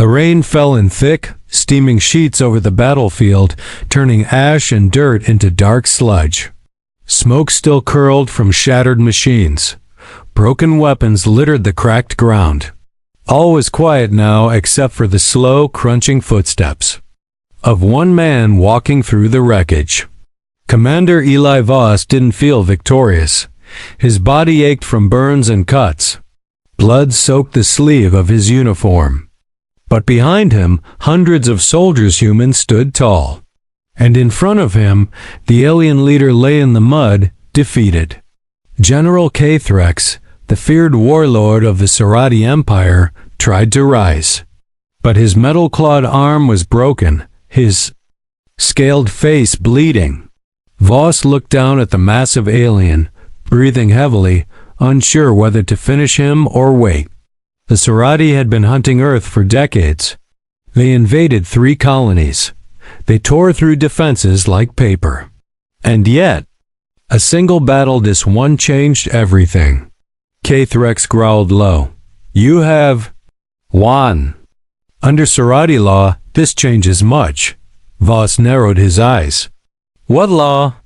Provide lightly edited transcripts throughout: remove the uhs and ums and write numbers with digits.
The rain fell in thick, steaming sheets over the battlefield, turning ash and dirt into dark sludge. Smoke still curled from shattered machines. Broken weapons littered the cracked ground. All was quiet now except for the slow, crunching footsteps of one man walking through the wreckage. Commander Eli Voss didn't feel victorious. His body ached from burns and cuts. Blood soaked the sleeve of his uniform. But behind him, hundreds of soldiers humans stood tall. And in front of him, the alien leader lay in the mud, defeated. General Kathrex, the feared warlord of the Serathi Empire, tried to rise. But his metal-clawed arm was broken, his scaled face bleeding. Voss looked down at the massive alien, breathing heavily, unsure whether to finish him or wait. The Serathi had been hunting Earth for decades. They invaded 3 colonies. They tore through defenses like paper. And yet, a single battle this one changed everything. Kathrex growled low. You have won. Under Serathi law, this changes much. Voss narrowed his eyes. What law?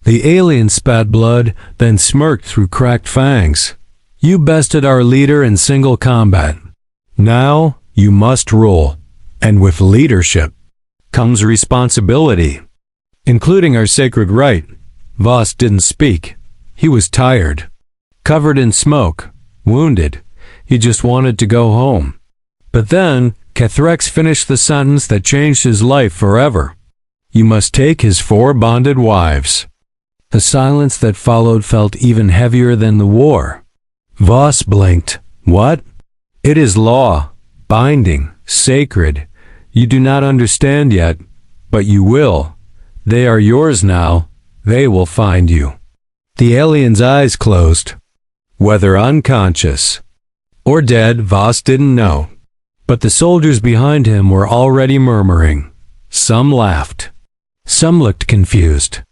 The alien spat blood, then smirked through cracked fangs. You bested our leader in single combat. Now, you must rule. And with leadership comes responsibility, including our sacred right. Voss didn't speak. He was tired, covered in smoke, wounded. He just wanted to go home. But then, Kathrex finished the sentence that changed his life forever. You must take his 4 bonded wives. The silence that followed felt even heavier than the war. Voss blinked. What? It is law, binding, sacred. You do not understand yet, but you will. They are yours now. They will find you. The alien's eyes closed. Whether unconscious or dead, Voss didn't know. But the soldiers behind him were already murmuring. Some laughed. Some looked confused.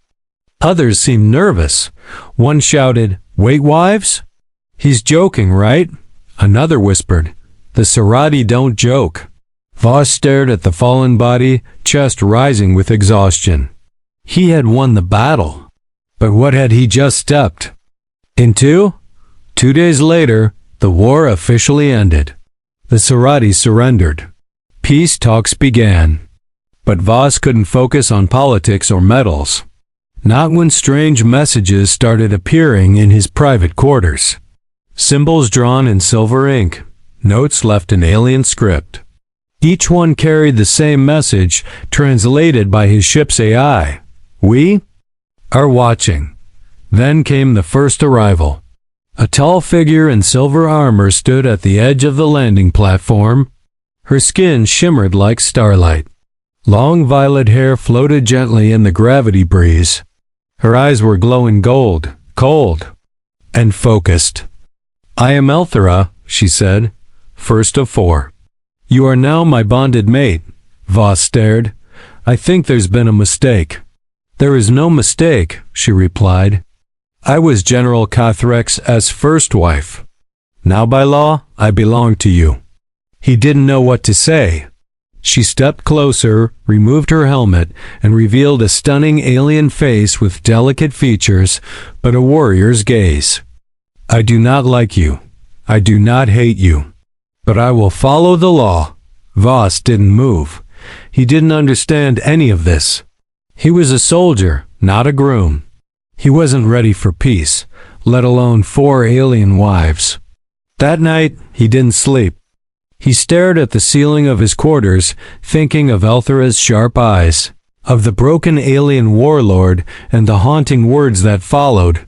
Others seemed nervous. One shouted, Wait, wives? He's joking, right? Another whispered, The Serathi don't joke. Voss stared at the fallen body, chest rising with exhaustion. He had won the battle. But what had he just stepped into? 2 days later, the war officially ended. The Serathi surrendered. Peace talks began. But Voss couldn't focus on politics or medals. Not when strange messages started appearing in his private quarters. Symbols drawn in silver ink, notes left in alien script. Each one carried the same message, translated by his ship's AI. We are watching. Then came the first arrival. A tall figure in silver armor stood at the edge of the landing platform. Her skin shimmered like starlight. Long violet hair floated gently in the gravity breeze. Her eyes were glowing gold, cold, and focused. I am Elthera, she said, first of 4. You are now my bonded mate. Voss stared. I think there's been a mistake. There is no mistake, she replied. I was General Kathrex's first wife. Now by law, I belong to you. He didn't know what to say. She stepped closer, removed her helmet, and revealed a stunning alien face with delicate features, but a warrior's gaze. I do not like you. I do not hate you. But I will follow the law. Voss didn't move. He didn't understand any of this. He was a soldier, not a groom. He wasn't ready for peace, let alone 4 alien wives. That night, he didn't sleep. He stared at the ceiling of his quarters, thinking of Elthera's sharp eyes, of the broken alien warlord, and the haunting words that followed.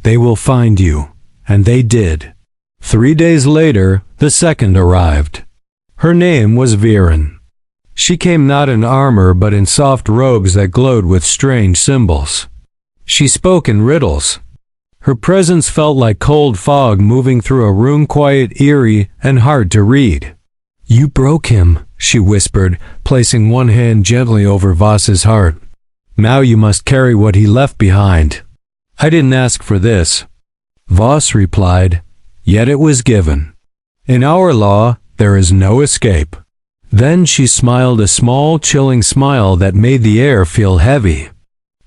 They will find you. And they did. 3 days later, the second arrived. Her name was Viren. She came not in armor but in soft robes that glowed with strange symbols. She spoke in riddles. Her presence felt like cold fog moving through a room, quiet, eerie, and hard to read. You broke him, she whispered, placing one hand gently over Voss's heart. Now you must carry what he left behind. I didn't ask for this. Voss replied, yet it was given. In our law, there is no escape. Then she smiled a small, chilling smile that made the air feel heavy.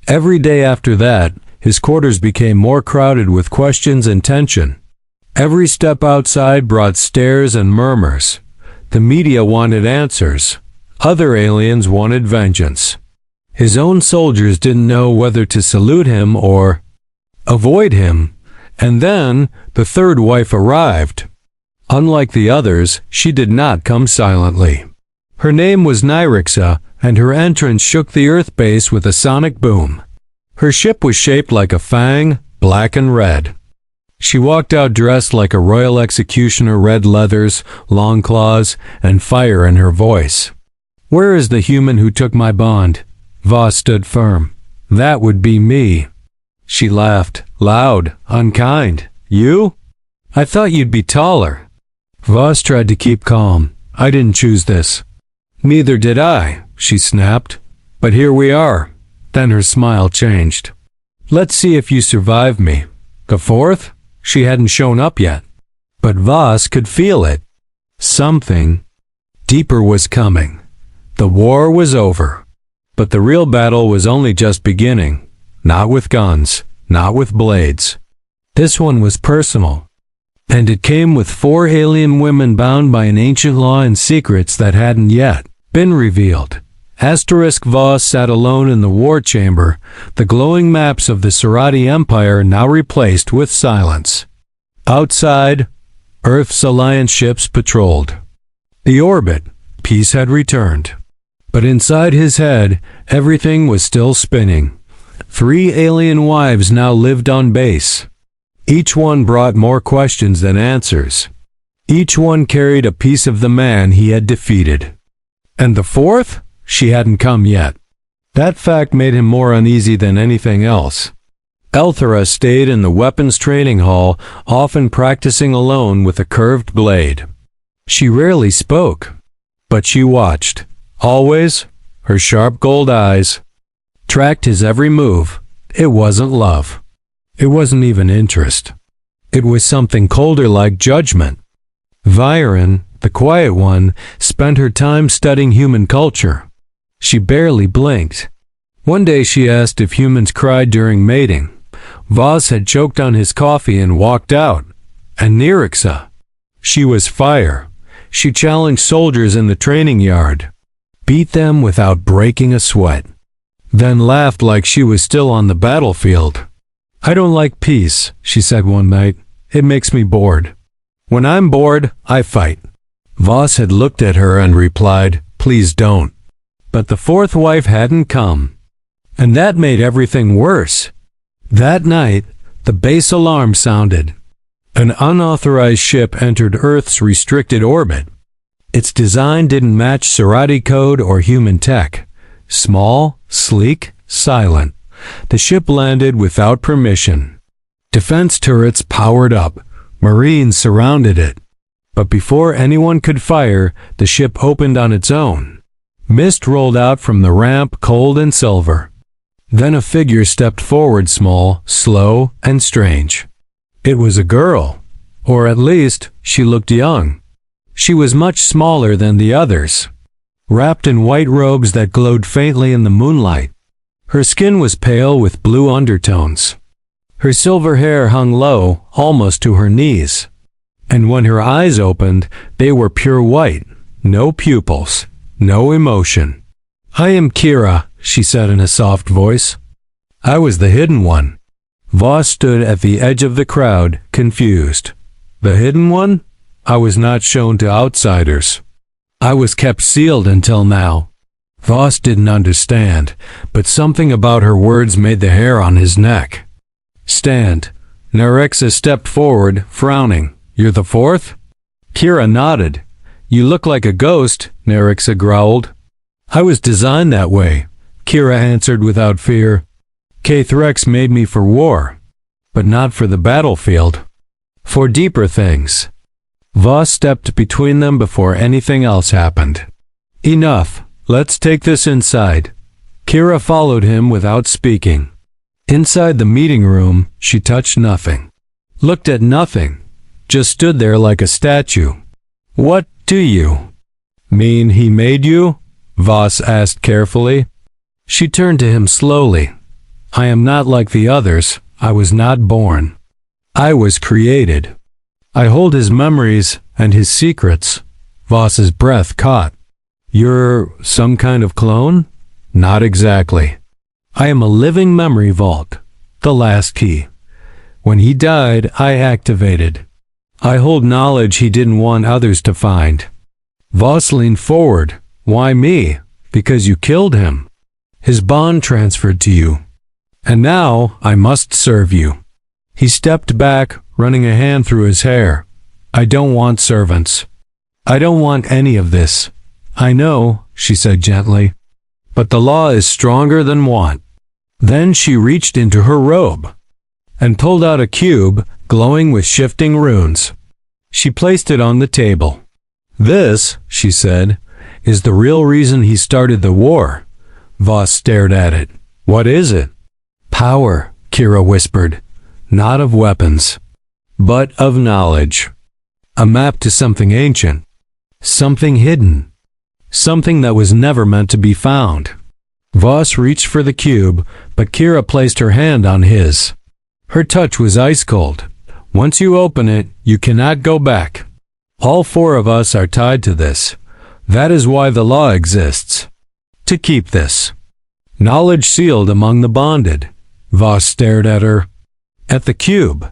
Every day after that, his quarters became more crowded with questions and tension. Every step outside brought stares and murmurs. The media wanted answers. Other aliens wanted vengeance. His own soldiers didn't know whether to salute him or avoid him. And then the third wife arrived. Unlike the others, she did not come silently. Her name was Nyrixa, and her entrance shook the Earth base with a sonic boom. Her ship was shaped like a fang, black and red. She walked out dressed like a royal executioner, red leathers, long claws, and fire in her voice. "Where is the human who took my bond?" Voss stood firm. "That would be me." She laughed, loud, unkind. "You? I thought you'd be taller." Voss tried to keep calm. "I didn't choose this." "Neither did I," she snapped. "But here we are." Then her smile changed. "Let's see if you survive me." The fourth? She hadn't shown up yet. But Voss could feel it. Something deeper was coming. The war was over. But the real battle was only just beginning. Not with guns, not with blades. This one was personal. And it came with 4 alien women bound by an ancient law and secrets that hadn't yet been revealed. Voss sat alone in the war chamber, the glowing maps of the Serathi Empire now replaced with silence. Outside, Earth's alliance ships patrolled. The orbit, peace had returned. But inside his head, everything was still spinning. 3 alien wives now lived on base. Each one brought more questions than answers. Each one carried a piece of the man he had defeated. And the fourth? She hadn't come yet. That fact made him more uneasy than anything else. Elthera stayed in the weapons training hall, often practicing alone with a curved blade. She rarely spoke, but she watched. Always, her sharp gold eyes tracked his every move. It wasn't love. It wasn't even interest. It was something colder, like judgment. Viren, the quiet one, spent her time studying human culture. She barely blinked. One day she asked if humans cried during mating. Voss had choked on his coffee and walked out. And Nyrixa. She was fire. She challenged soldiers in the training yard. Beat them without breaking a sweat. Then laughed like she was still on the battlefield. "I don't like peace," she said one night. "It makes me bored. When I'm bored, I fight." Voss had looked at her and replied, "Please don't." But the fourth wife hadn't come. And that made everything worse. That night, the base alarm sounded. An unauthorized ship entered Earth's restricted orbit. Its design didn't match Serathi code or human tech. Small, sleek, silent. The ship landed without permission. Defense turrets powered up. Marines surrounded it. But before anyone could fire, the ship opened on its own. Mist rolled out from the ramp, cold and silver. Then a figure stepped forward, small, slow, and strange. It was a girl. Or at least, she looked young. She was much smaller than the others, wrapped in white robes that glowed faintly in the moonlight. Her skin was pale with blue undertones. Her silver hair hung low, almost to her knees. And when her eyes opened, they were pure white, no pupils, no emotion. "I am Kira," she said in a soft voice. "I was the hidden one." Voss stood at the edge of the crowd, confused. The hidden one? I was not shown to outsiders. I was kept sealed until now. Voss didn't understand, but something about her words made the hair on his neck stand. Nyrixa stepped forward, frowning. "You're the fourth?" Kira nodded. "You look like a ghost," Nyrixa growled. "I was designed that way," Kira answered without fear. "K-Threx made me for war, but not for the battlefield. For deeper things." Voss stepped between them before anything else happened. "Enough. Let's take this inside." Kira followed him without speaking. Inside the meeting room, she touched nothing, looked at nothing, just stood there like a statue. "What do you?" Mean he made you? Voss asked carefully. She turned to him slowly. I am not like the others. I was not born. I was created. I hold his memories and his secrets. Voss's breath caught. You're some kind of clone? Not exactly. I am a living memory vault. The last key. When he died, I activated. I hold knowledge he didn't want others to find. Voss leaned forward. Why me? Because you killed him. His bond transferred to you. And now I must serve you. He stepped back, running a hand through his hair. I don't want servants. I don't want any of this. I know, she said gently, but the law is stronger than want. Then she reached into her robe and pulled out a cube glowing with shifting runes. She placed it on the table. This, she said, is the real reason he started the war. Voss stared at it. What is it? Power, Kira whispered. Not of weapons, but of knowledge. A map to something ancient. Something hidden. Something that was never meant to be found. Voss reached for the cube, but Kira placed her hand on his. Her touch was ice cold. Once you open it, you cannot go back. All four of us are tied to this. That is why the law exists. To keep this. Knowledge sealed among the bonded. Voss stared at her. At the cube.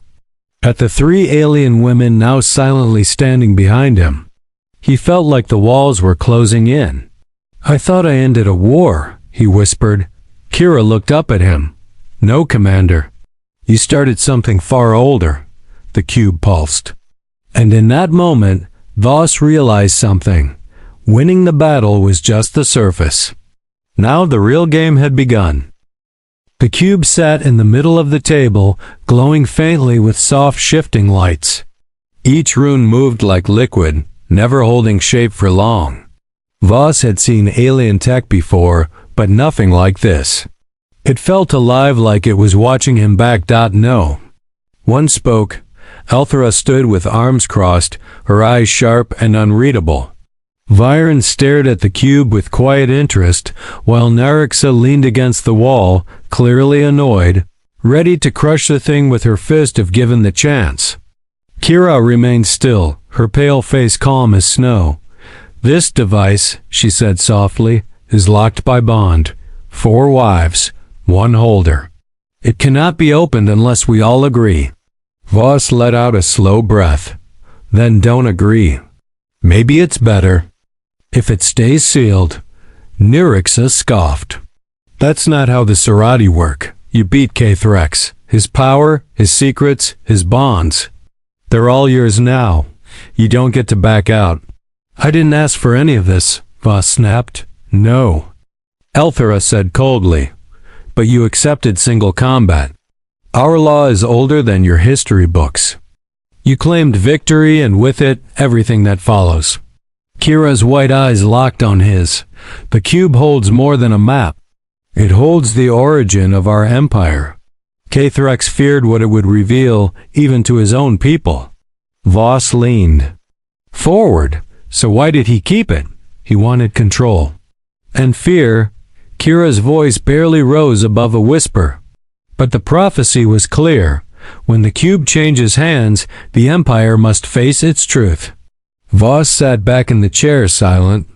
At the three alien women now silently standing behind him. He felt like the walls were closing in. I thought I ended a war, he whispered. Kira looked up at him. No, Commander. You started something far older. The cube pulsed. And in that moment, Voss realized something. Winning the battle was just the surface. Now the real game had begun. The cube sat in the middle of the table, glowing faintly with soft shifting lights. Each rune moved like liquid, never holding shape for long. Voss had seen alien tech before, but nothing like this. It felt alive, like it was watching him back. No. One spoke. Elthera stood with arms crossed, her eyes sharp and unreadable. Viren stared at the cube with quiet interest, while Narixa leaned against the wall, clearly annoyed, ready to crush the thing with her fist if given the chance. Kira remained still, her pale face calm as snow. This device, she said softly, is locked by bond. 4 wives, 1 holder. It cannot be opened unless we all agree. Voss let out a slow breath. Then don't agree. Maybe it's better. If it stays sealed. Narixa scoffed. That's not how the Serathi work. You beat Kthrex. His power, his secrets, his bonds. They're all yours now. You don't get to back out. I didn't ask for any of this, Voss snapped. No. Elthera said coldly. But you accepted single combat. Our law is older than your history books. You claimed victory and with it, everything that follows. Kira's white eyes locked on his. The cube holds more than a map. It holds the origin of our empire. Kthrex feared what it would reveal, even to his own people. Voss leaned forward. So why did he keep it? He wanted control. And fear. Kira's voice barely rose above a whisper. But the prophecy was clear. When the cube changes hands, the empire must face its truth. Voss sat back in the chair, silent.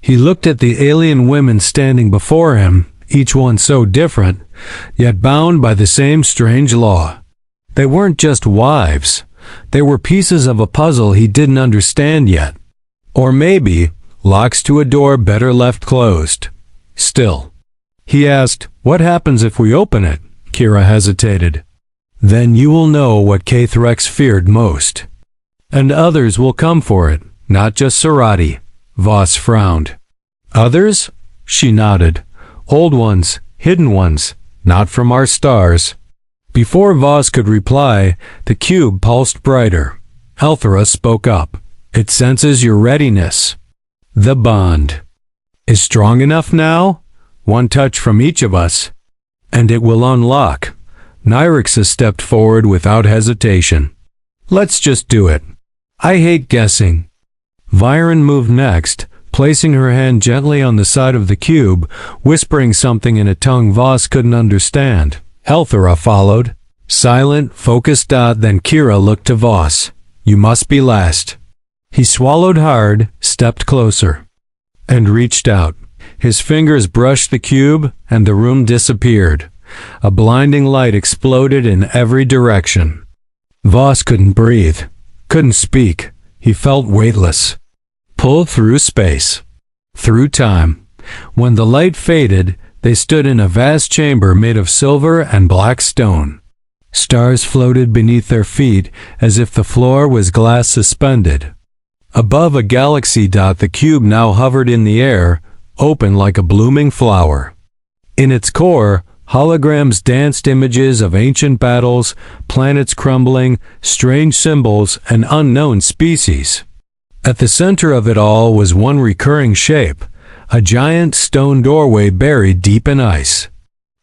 He looked at the alien women standing before him, each one so different, yet bound by the same strange law. They weren't just wives. They were pieces of a puzzle he didn't understand yet. Or maybe, locks to a door better left closed. Still. He asked, what happens if we open it? Kira hesitated. Then you will know what Kthrex feared most. And others will come for it, not just Serathi. Voss frowned. Others? She nodded. Old ones, hidden ones, not from our stars. Before Voss could reply, the cube pulsed brighter. Elthera spoke up. It senses your readiness. The bond is strong enough now? One touch from each of us, and it will unlock. Narixa stepped forward without hesitation. Let's just do it. I hate guessing. Viren moved next, placing her hand gently on the side of the cube, whispering something in a tongue Voss couldn't understand. Elthera followed. Silent, focused. Then Kira looked to Voss. "You must be last." He swallowed hard, stepped closer, and reached out. His fingers brushed the cube, and the room disappeared. A blinding light exploded in every direction. Voss couldn't breathe, couldn't speak. He felt weightless. Pulled through space, through time. When the light faded, they stood in a vast chamber made of silver and black stone. Stars floated beneath their feet as if the floor was glass suspended. Above a galaxy. The cube now hovered in the air, open like a blooming flower. In its core, holograms danced, images of ancient battles, planets crumbling, strange symbols, and unknown species. At the center of it all was one recurring shape, a giant stone doorway buried deep in ice.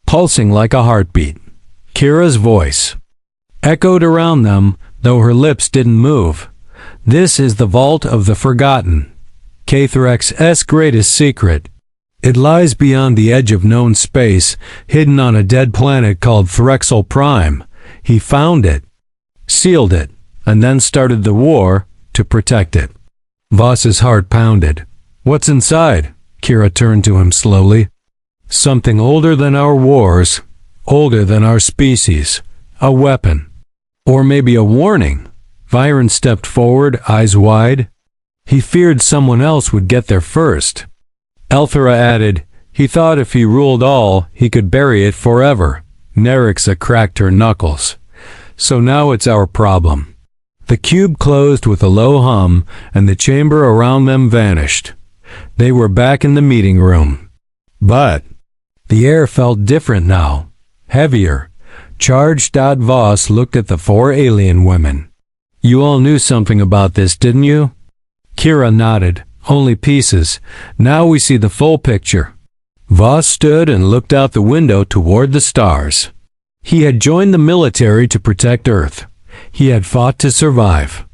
Pulsing like a heartbeat, Kira's voice echoed around them, though her lips didn't move. "This is the Vault of the Forgotten, Cathrex's greatest secret. It lies beyond the edge of known space, hidden on a dead planet called Threxel Prime. He found it, sealed it, and then started the war to protect it." Voss's heart pounded. "What's inside?" Kira turned to him slowly. "Something older than our wars, older than our species. A weapon. Or maybe a warning." Viren stepped forward, eyes wide. "He feared someone else would get there first." Elthera added, "He thought if he ruled all, he could bury it forever." Nerixa cracked her knuckles. "So now it's our problem." The cube closed with a low hum, and the chamber around them vanished. They were back in the meeting room. But the air felt different now, heavier, charged. Voss looked at the four alien women. "You all knew something about this, didn't you?" Kira nodded. "Only pieces. Now we see the full picture." Voss stood and looked out the window toward the stars. He had joined the military to protect Earth. He had fought to survive.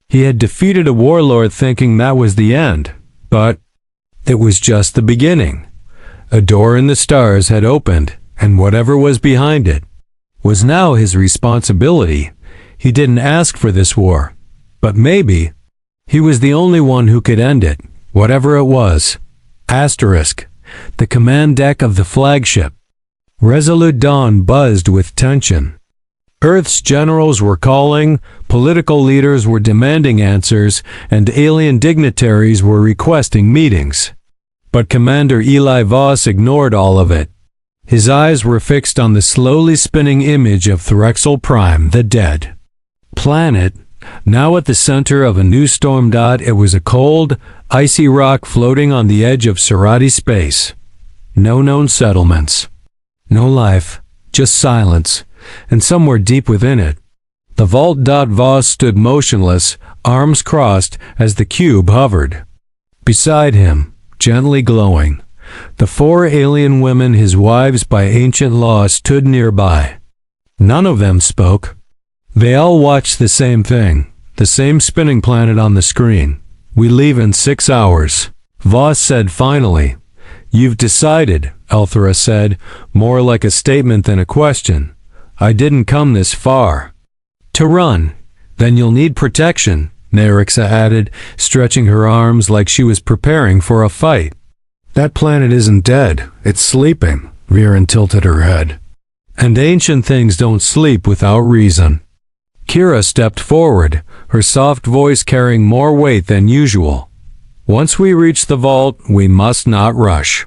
He had defeated a warlord thinking that was the end. But it was just the beginning. A door in the stars had opened, and whatever was behind it was now his responsibility. He didn't ask for this war, but maybe he was the only one who could end it, whatever it was. Asterisk. The command deck of the flagship. Resolute Dawn buzzed with tension. Earth's generals were calling, political leaders were demanding answers, and alien dignitaries were requesting meetings. But Commander Eli Voss ignored all of it. His eyes were fixed on the slowly spinning image of Threxel Prime, the dead planet, now at the center of a new storm. It was a cold, icy rock floating on the edge of Serathi space. No known settlements. No life, just silence, and somewhere deep within it, the vault. Voss stood motionless, arms crossed, as the cube hovered. Beside him, gently glowing, the four alien women, his wives by ancient law, stood nearby. None of them spoke. They all watched the same thing, the same spinning planet on the screen. "We leave in 6 hours," Voss said finally. "You've decided," Elthera said, more like a statement than a question. "I didn't come this far to run." "Then you'll need protection," Nerixa added, stretching her arms like she was preparing for a fight. "That planet isn't dead, it's sleeping," Viren tilted her head. "And ancient things don't sleep without reason." Kira stepped forward, her soft voice carrying more weight than usual. "Once we reach the vault, we must not rush.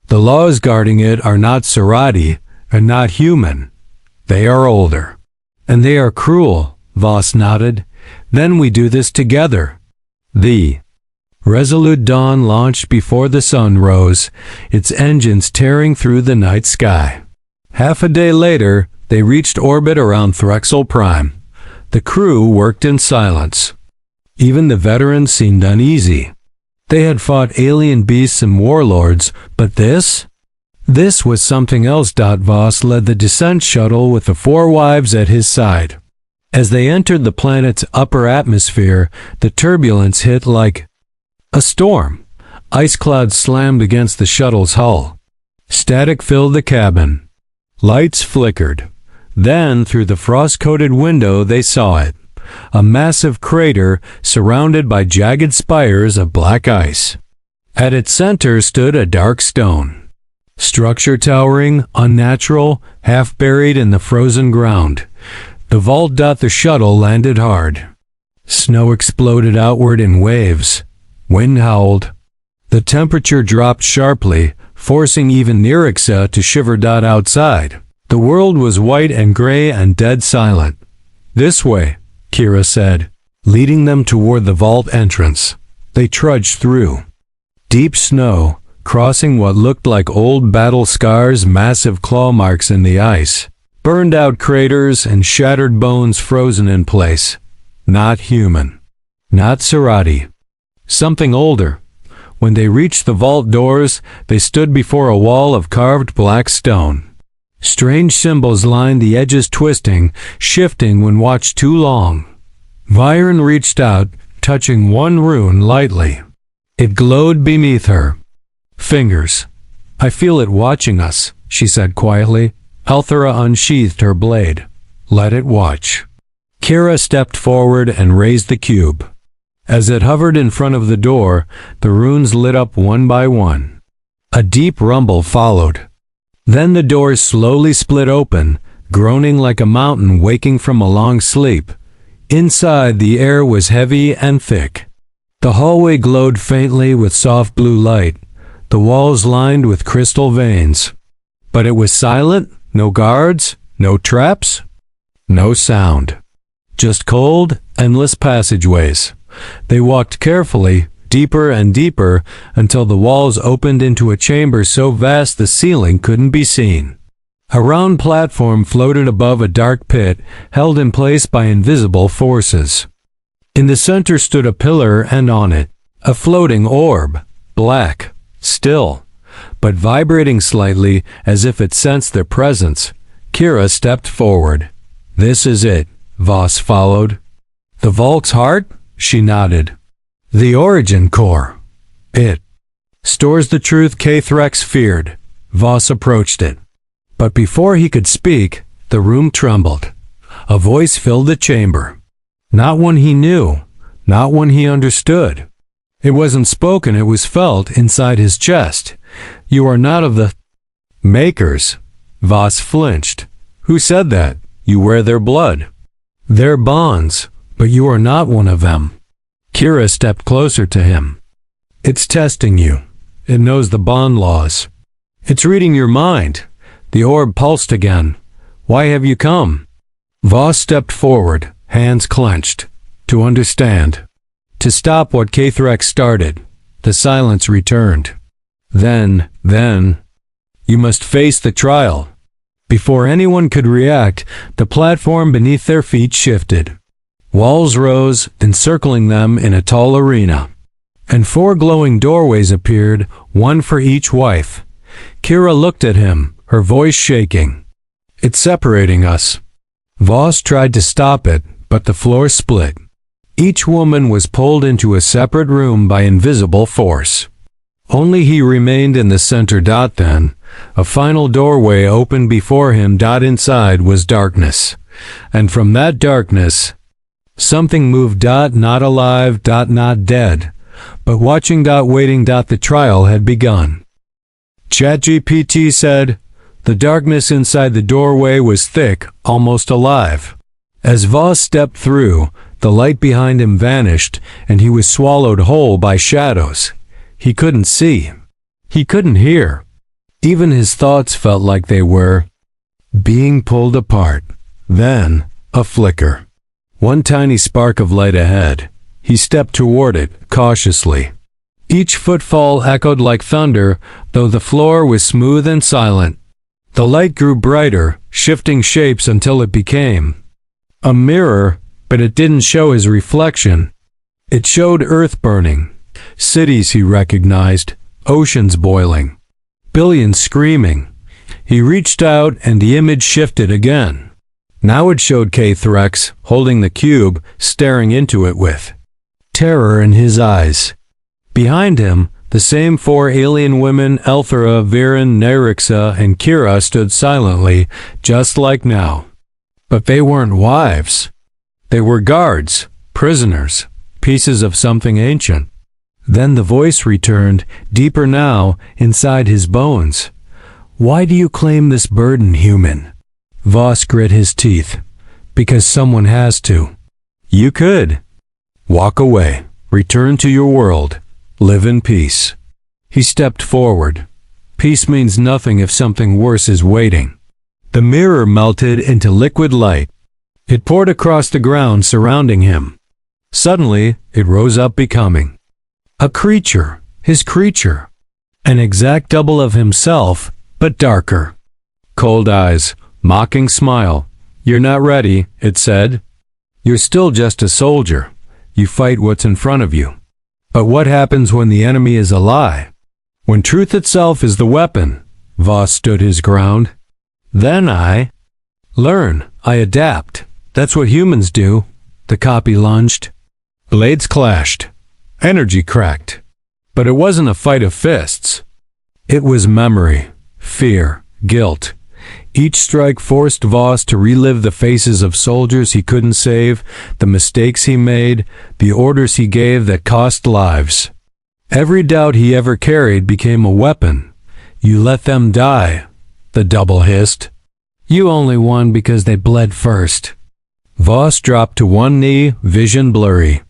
The laws guarding it are not Serathi, and not human. They are older. And they are cruel," Voss nodded. "Then we do this together." The Resolute Dawn launched before the sun rose, its engines tearing through the night sky. Half a day later, they reached orbit around Threxel Prime. The crew worked in silence. Even the veterans seemed uneasy. They had fought alien beasts and warlords, but this? This was something else. Voss led the descent shuttle with the four wives at his side. As they entered the planet's upper atmosphere, the turbulence hit like a storm. Ice clouds slammed against the shuttle's hull. Static filled the cabin. Lights flickered. Then, through the frost-coated window, they saw it. A massive crater surrounded by jagged spires of black ice. At its center stood a dark stone. Structure towering, unnatural, half buried in the frozen ground. The vault. The shuttle landed hard. Snow exploded outward in waves. Wind howled. The temperature dropped sharply, forcing even Nirixa to shiver. Outside, the world was white and gray and dead silent. "This way," Kira said, leading them toward the vault entrance. They trudged through deep snow, crossing what looked like old battle scars, massive claw marks in the ice, burned out craters and shattered bones frozen in place. Not human. Not Serathi. Something older. When they reached the vault doors, they stood before a wall of carved black stone. Strange symbols lined the edges, twisting, shifting when watched too long. Viren reached out, touching one rune lightly. It glowed beneath her fingers. "I feel it watching us," she said quietly. Althera unsheathed her blade. "Let it watch." Kira stepped forward and raised the cube. As it hovered in front of the door, the runes lit up one by one. A deep rumble followed. Then the door slowly split open, groaning like a mountain waking from a long sleep. Inside, the air was heavy and thick. The hallway glowed faintly with soft blue light, the walls lined with crystal veins. But it was silent, no guards, no traps, no sound. Just cold, endless passageways. They walked carefully, deeper and deeper, until the walls opened into a chamber so vast the ceiling couldn't be seen. A round platform floated above a dark pit, held in place by invisible forces. In the center stood a pillar, and on it, a floating orb, black, still, but vibrating slightly as if it sensed their presence. Kira stepped forward. "This is it," Voss followed. "The vault's heart?" She nodded. "The origin core. It stores the truth Kthrex feared." Voss approached it. But before he could speak, the room trembled. A voice filled the chamber. Not one he knew, not one he understood. It wasn't spoken, it was felt inside his chest. "You are not of the Makers." Voss flinched. "Who said that? You wear their blood, their bonds, but you are not one of them." Kira stepped closer to him. "It's testing you. It knows the bond laws. It's reading your mind." The orb pulsed again. "Why have you come?" Voss stepped forward, hands clenched. "To understand. To stop what Kthrex started." The silence returned. Then, "You must face the trial." Before anyone could react, the platform beneath their feet shifted. Walls rose, encircling them in a tall arena. And 4 glowing doorways appeared, one for each wife. Kira looked at him, her voice shaking. "It's separating us." Voss tried to stop it, but the floor split. Each woman was pulled into a separate room by invisible force. Only he remained in the center. Then, a final doorway opened before him. Inside was darkness. And from that darkness, something moved. Not alive. Not dead. But watching. Waiting. The trial had begun. ChatGPT said, "The darkness inside the doorway was thick, almost alive." As Voss stepped through, the light behind him vanished, and he was swallowed whole by shadows. He couldn't see. He couldn't hear. Even his thoughts felt like they were being pulled apart. Then, a flicker. One tiny spark of light ahead. He stepped toward it, cautiously. Each footfall echoed like thunder, though the floor was smooth and silent. The light grew brighter, shifting shapes until it became a mirror, but it didn't show his reflection. It showed Earth burning. Cities he recognized, oceans boiling, billions screaming. He reached out and the image shifted again. Now it showed Kthrex, holding the cube, staring into it with terror in his eyes. Behind him, The same four alien women, Elthera, Viren, Nyrixa, and Kira, stood silently, just like now. But they weren't wives. They were guards, prisoners, pieces of something ancient. Then the voice returned, deeper now, inside his bones. "Why do you claim this burden, human?" Voss grit his teeth. "Because someone has to." "You could. Walk away. Return to your world. Live in peace." He stepped forward. Peace means nothing if something worse is waiting. The mirror melted into liquid light. It poured across the ground surrounding him. Suddenly, it rose up, becoming a creature, his creature. An exact double of himself, but darker. Cold eyes, mocking smile. "You're not ready," it said. "You're still just a soldier. You fight what's in front of you. But what happens when the enemy is a lie? When truth itself is the weapon?" Voss stood his ground. "Then I learn. I adapt. That's what humans do." The copy lunged. Blades clashed. Energy cracked. But it wasn't a fight of fists. It was memory, fear, guilt. Each strike forced Voss to relive the faces of soldiers he couldn't save, the mistakes he made, the orders he gave that cost lives. Every doubt he ever carried became a weapon. "You let them die," the double hissed. "You only won because they bled first." Voss dropped to one knee, vision blurry.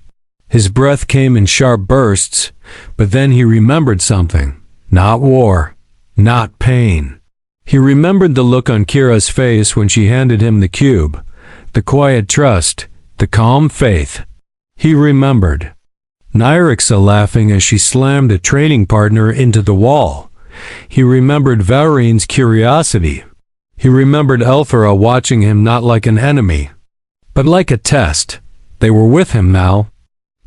His breath came in sharp bursts, but then he remembered something. Not war. Not pain. He remembered the look on Kira's face when she handed him the cube. The quiet trust. The calm faith. He remembered Nyrixa laughing as she slammed a training partner into the wall. He remembered Valerine's curiosity. He remembered Elthera watching him not like an enemy, but like a test. They were with him now.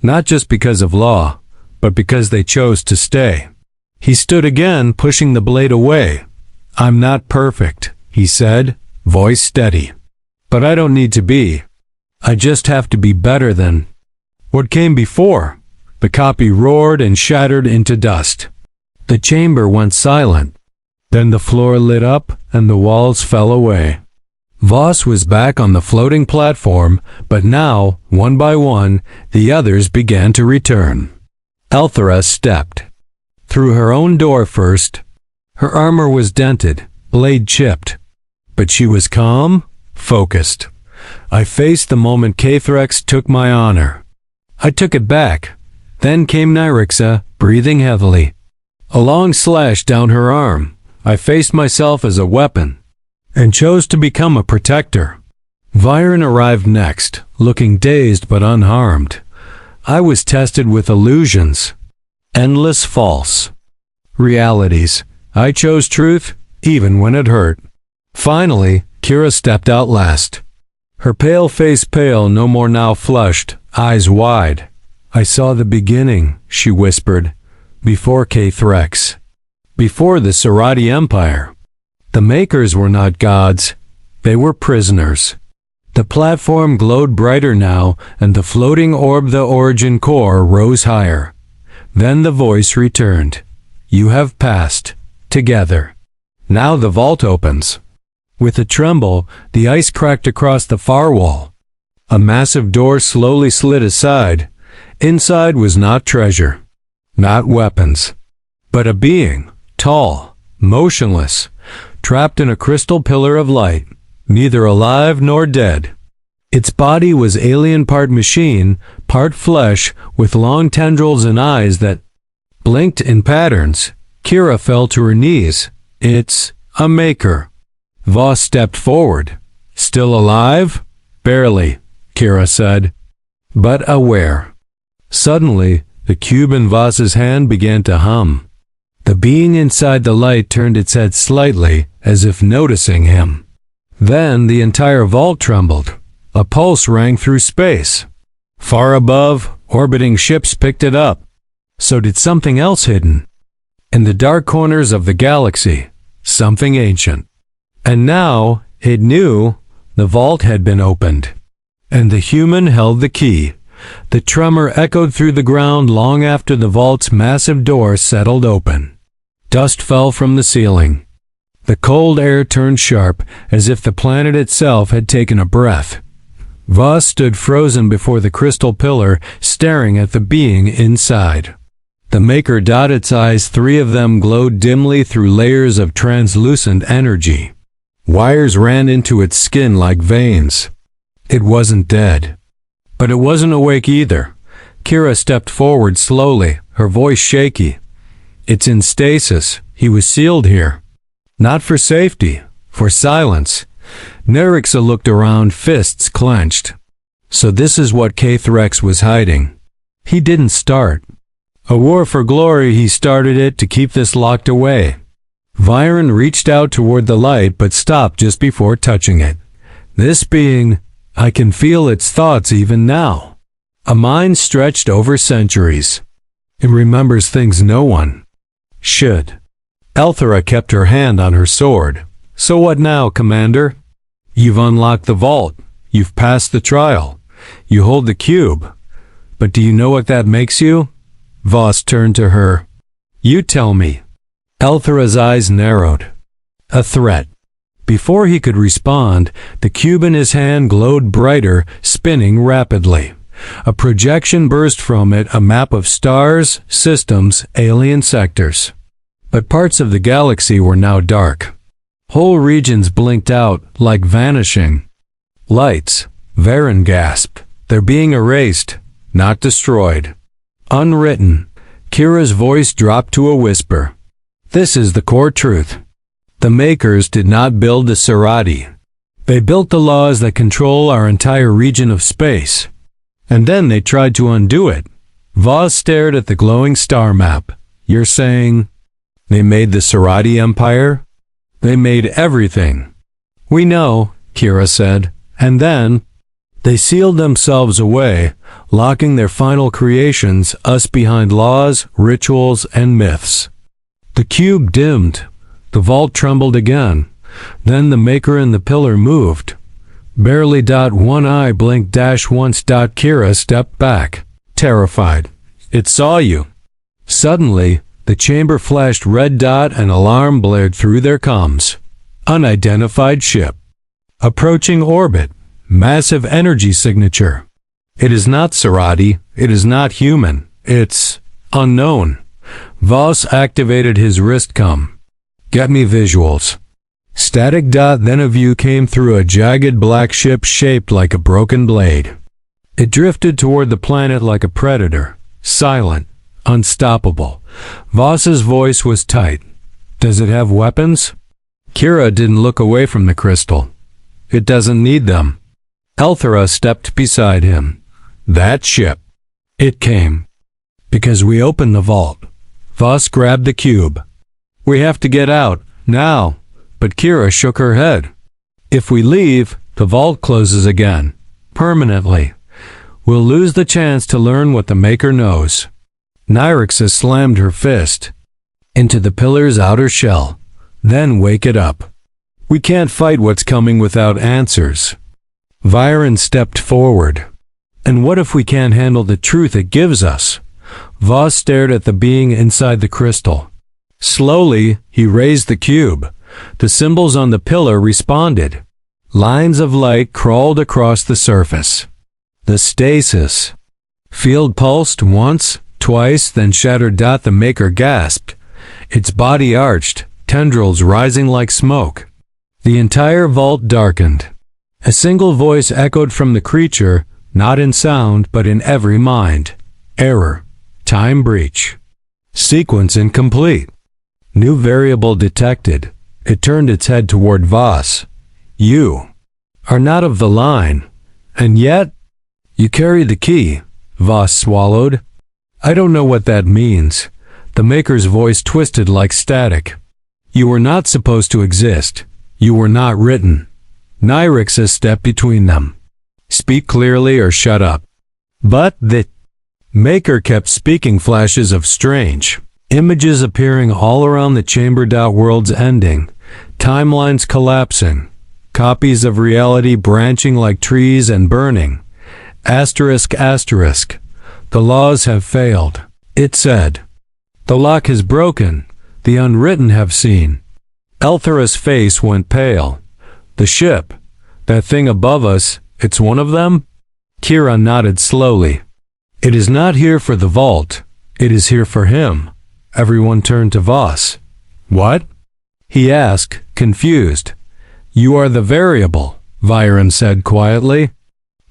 Not just because of law, but because they chose to stay. He stood again, pushing the blade away. "I'm not perfect," he said, voice steady. "But I don't need to be. I just have to be better than what came before." The copy roared and shattered into dust. The chamber went silent. Then the floor lit up and the walls fell away. Voss was back on the floating platform, but now, one by one, the others began to return. Elthera stepped. Through her own door first. Her armor was dented, blade chipped. But she was calm, focused. "I faced the moment Kathrex took my honor. I took it back." Then came Nyrixa, breathing heavily. A long slash down her arm. "I faced myself as a weapon, and chose to become a protector." Viren arrived next, looking dazed but unharmed. "I was tested with illusions. Endless false realities. I chose truth, even when it hurt." Finally, Kira stepped out last. Her pale face pale, no more now flushed, eyes wide. "I saw the beginning," she whispered, "before Kathrex. Before the Serathi Empire. The makers were not gods. They were prisoners." The platform glowed brighter now, and the floating orb, the origin core, rose higher. Then the voice returned. "You have passed. Together. Now the vault opens." With a tremble, the ice cracked across the far wall. A massive door slowly slid aside. Inside was not treasure, not weapons, but a being, tall, motionless, trapped in a crystal pillar of light, neither alive nor dead. Its body was alien, part machine, part flesh, with long tendrils and eyes that blinked in patterns. Kira fell to her knees. "It's a maker." Voss stepped forward. "Still alive?" "Barely," Kira said, "but aware." Suddenly, the cube in Voss's hand began to hum. The being inside the light turned its head slightly, as if noticing him. Then the entire vault trembled. A pulse rang through space. Far above, orbiting ships picked it up. So did something else hidden. In the dark corners of the galaxy, something ancient. And now, it knew, the vault had been opened. And the human held the key. The tremor echoed through the ground long after the vault's massive door settled open. Dust fell from the ceiling. The cold air turned sharp, as if the planet itself had taken a breath. Voss stood frozen before the crystal pillar, staring at the being inside. The Maker dotted its eyes, 3 of them glowed dimly through layers of translucent energy. Wires ran into its skin like veins. It wasn't dead. But it wasn't awake either. Kira stepped forward slowly, her voice shaky. It's in stasis. He was sealed here. Not for safety, for silence. Nerixa looked around, fists clenched. So this is what K-Threx was hiding. He didn't start a war for glory, he started it to keep this locked away. Viren reached out toward the light but stopped just before touching it. This being, I can feel its thoughts even now. A mind stretched over centuries. It remembers things no one should. Elthera kept her hand on her sword. So what now, Commander? You've unlocked the vault. You've passed the trial. You hold the cube. But do you know what that makes you? Voss turned to her. You tell me. Elthera's eyes narrowed. A threat. Before he could respond, the cube in his hand glowed brighter, spinning rapidly. A projection burst from it, a map of stars, systems, alien sectors. But parts of the galaxy were now dark. Whole regions blinked out, like vanishing lights. Varen gasped. They're being erased, not destroyed. Unwritten. Kira's voice dropped to a whisper. This is the core truth. The Makers did not build the Serathi. They built the laws that control our entire region of space. And then they tried to undo it. Voss stared at the glowing star map. You're saying they made the Serathi Empire? They made everything. We know, Kira said. And then they sealed themselves away, locking their final creations, us, behind laws, rituals, and myths. The cube dimmed. The vault trembled again. Then the Maker and the pillar moved. Barely. One eye blinked. Once. Kira stepped back, terrified. It saw you. Suddenly, the chamber flashed red. An alarm blared through their comms. Unidentified ship. Approaching orbit. Massive energy signature. It is not Serathi. It is not human. It's unknown. Voss activated his wrist comm. Get me visuals. Static. Then a view came through a jagged black ship shaped like a broken blade. It drifted toward the planet like a predator, silent, unstoppable. Voss's voice was tight. Does it have weapons? Kira didn't look away from the crystal. It doesn't need them. Elthera stepped beside him. That ship. It came. Because we opened the vault. Voss grabbed the cube. We have to get out, now. But Kira shook her head. If we leave, the vault closes again. Permanently. We'll lose the chance to learn what the Maker knows. Nyrixa slammed her fist into the pillar's outer shell. Then wake it up. We can't fight what's coming without answers. Viren stepped forward. And what if we can't handle the truth it gives us? Voss stared at the being inside the crystal. Slowly, he raised the cube. The symbols on the pillar responded. Lines of light crawled across the surface. The stasis field pulsed once, twice, then shattered. The Maker gasped. Its body arched, tendrils rising like smoke. The entire vault darkened. A single voice echoed from the creature, not in sound but in every mind. Error. Time breach. Sequence incomplete. New variable detected. It turned its head toward Voss. You are not of the line. And yet, you carry the key. Voss swallowed. I don't know what that means. The Maker's voice twisted like static. You were not supposed to exist. You were not written. Nyrixa stepped between them. Speak clearly or shut up. But the Maker kept speaking, flashes of strange images appearing all around the chamber. Worlds ending, timelines collapsing, copies of reality branching like trees and burning. Asterisk asterisk. The laws have failed, it said. The lock is broken, the unwritten have seen. Elthera's face went pale. The ship, that thing above us, it's one of them? Kira nodded slowly. It is not here for the vault, it is here for him. Everyone turned to Voss. What? He asked, confused. You are the variable, Viren said quietly.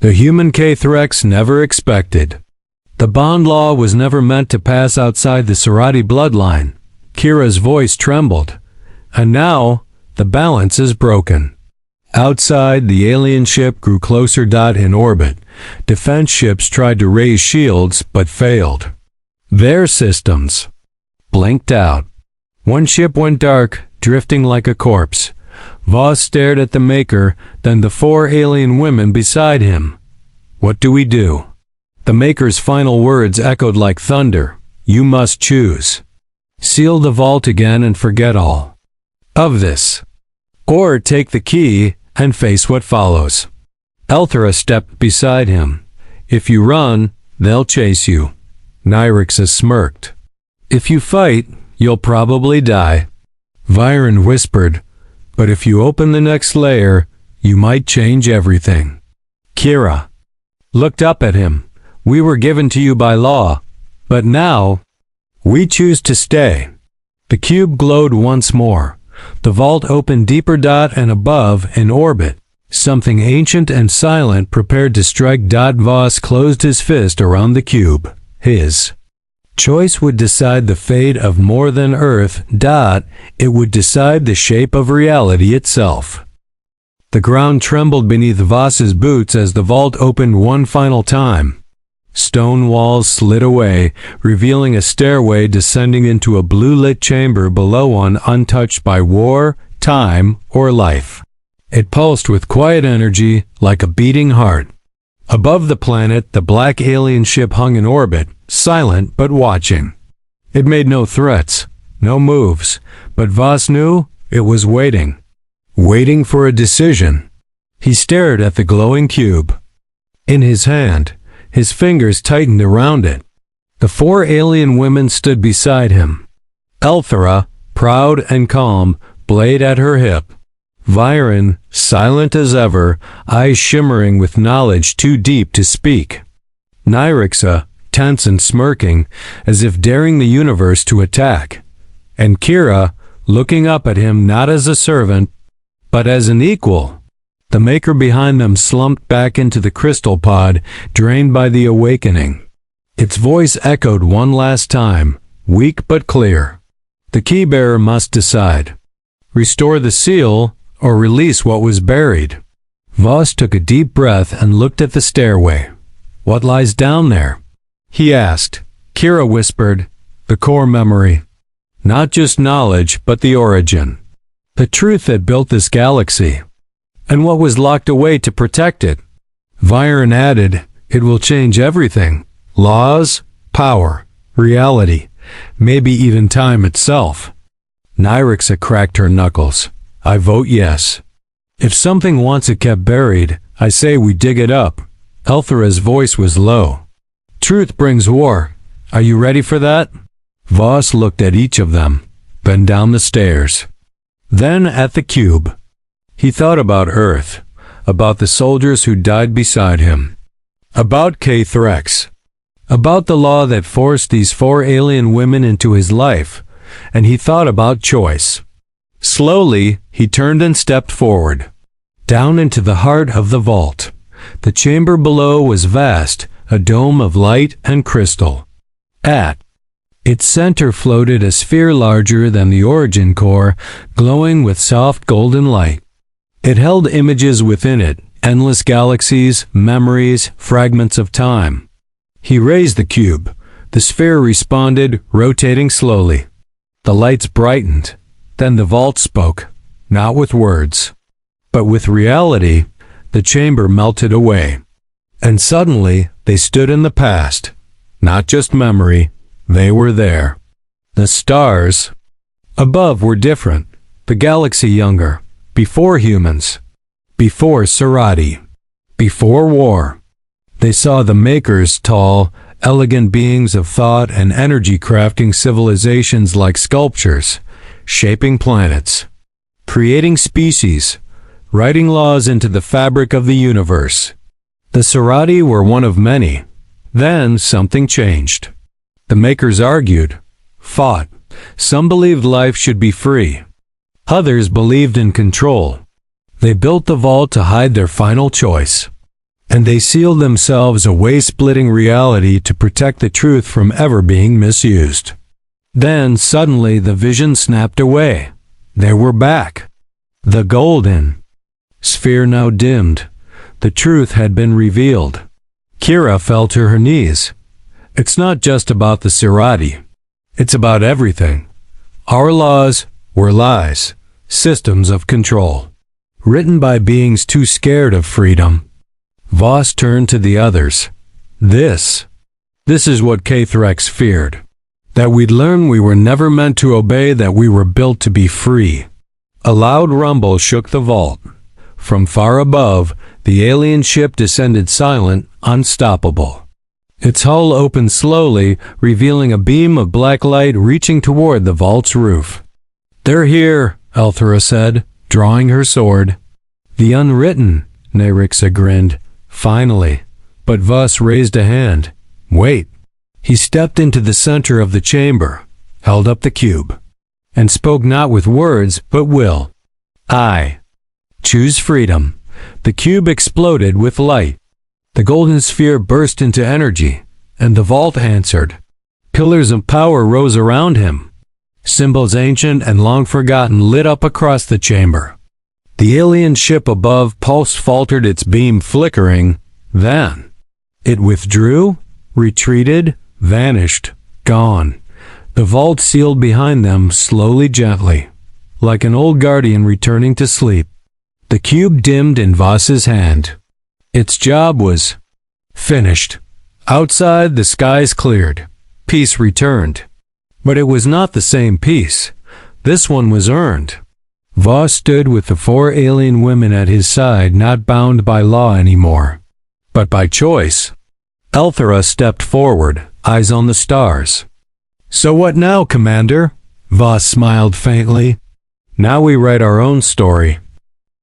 The human Kthrex never expected. The bond law was never meant to pass outside the Serathi bloodline. Kira's voice trembled. And now, the balance is broken. Outside, the alien ship grew closer. In orbit, defense ships tried to raise shields but failed. Their systems blinked out. One ship went dark, drifting like a corpse. Voss stared at the Maker, then the 4 alien women beside him. What do we do? The Maker's final words echoed like thunder. You must choose. Seal the vault again and forget all of this. Or take the key and face what follows. Elthera stepped beside him. If you run, they'll chase you. Nyrixa smirked. If you fight, you'll probably die. Viren whispered, but if you open the next layer, you might change everything. Kira looked up at him. We were given to you by law, but now we choose to stay. The cube glowed once more. The vault opened deeper. And above, in orbit, something ancient and silent prepared to strike. Voss closed his fist around the cube. His choice would decide the fate of more than Earth. It would decide the shape of reality itself. The ground trembled beneath Voss's boots as the vault opened one final time. Stone walls slid away, revealing a stairway descending into a blue-lit chamber below, one untouched by war, time, or life. It pulsed with quiet energy, like a beating heart. Above the planet, the black alien ship hung in orbit, silent but watching. It made no threats, no moves, but Voss knew it was waiting. Waiting for a decision. He stared at the glowing cube. In his hand, his fingers tightened around it. The 4 alien women stood beside him. Elthera, proud and calm, blade at her hip. Viren, silent as ever, eyes shimmering with knowledge too deep to speak. Nyrixa, tense and smirking, as if daring the universe to attack. And Kira, looking up at him not as a servant, but as an equal. The Maker behind them slumped back into the crystal pod, drained by the awakening. Its voice echoed one last time, weak but clear. The keybearer must decide. Restore the seal, or release what was buried. Voss took a deep breath and looked at the stairway. What lies down there? He asked. Kira whispered, the core memory. Not just knowledge, but the origin. The truth that built this galaxy. And what was locked away to protect it. Viren added, it will change everything. Laws, power, reality, maybe even time itself. Nyrixa cracked her knuckles. I vote yes. If something wants it kept buried, I say we dig it up. Elthera's voice was low. Truth brings war. Are you ready for that? Voss looked at each of them, then down the stairs. Then at the cube. He thought about Earth, about the soldiers who died beside him, about Kthrex, about the law that forced these 4 alien women into his life, and he thought about choice. Slowly, he turned and stepped forward, down into the heart of the vault. The chamber below was vast, a dome of light and crystal. At its center floated a sphere larger than the origin core, glowing with soft golden light. It held images within it, endless galaxies, memories, fragments of time. He raised the cube. The sphere responded, rotating slowly. The lights brightened. Then the vault spoke, not with words, but with reality. The chamber melted away. And suddenly, they stood in the past. Not just memory, they were there. The stars above were different, the galaxy younger. Before humans, before Serathi, before war. They saw the Makers tall, elegant beings of thought and energy crafting civilizations like sculptures, shaping planets, creating species, writing laws into the fabric of the universe. The Serathi were one of many. Then something changed. The Makers argued, fought. Some believed life should be free. Others believed in control. They built the vault to hide their final choice. And they sealed themselves away, splitting reality to protect the truth from ever being misused. Then suddenly the vision snapped away. They were back. The golden sphere now dimmed. The truth had been revealed. Kira fell to her knees. It's not just about the Serathi. It's about everything. Our laws were lies, systems of control, written by beings too scared of freedom. Voss turned to the others. This is what Kathrex feared. That we'd learn we were never meant to obey, that we were built to be free. A loud rumble shook the vault. From far above, the alien ship descended silent, unstoppable. Its hull opened slowly, revealing a beam of black light reaching toward the vault's roof. "They're here," Elthera said, drawing her sword. "The unwritten," Nerixa grinned. "Finally." But Voss raised a hand. "Wait." He stepped into the center of the chamber, held up the cube, and spoke not with words, but will. "I choose freedom." The cube exploded with light. The golden sphere burst into energy, and the vault answered. Pillars of power rose around him. Symbols ancient and long forgotten lit up across the chamber. The alien ship above pulsed, faltered, its beam flickering. Then it withdrew, retreated, vanished, gone. The vault sealed behind them slowly, gently, like an old guardian returning to sleep. The cube dimmed in Voss's hand. Its job was finished. Outside, the skies cleared. Peace returned. But it was not the same peace. This one was earned. Voss stood with the 4 alien women at his side, not bound by law anymore, but by choice. Elthera stepped forward, eyes on the stars. "So what now, Commander?" Voss smiled faintly. "Now we write our own story."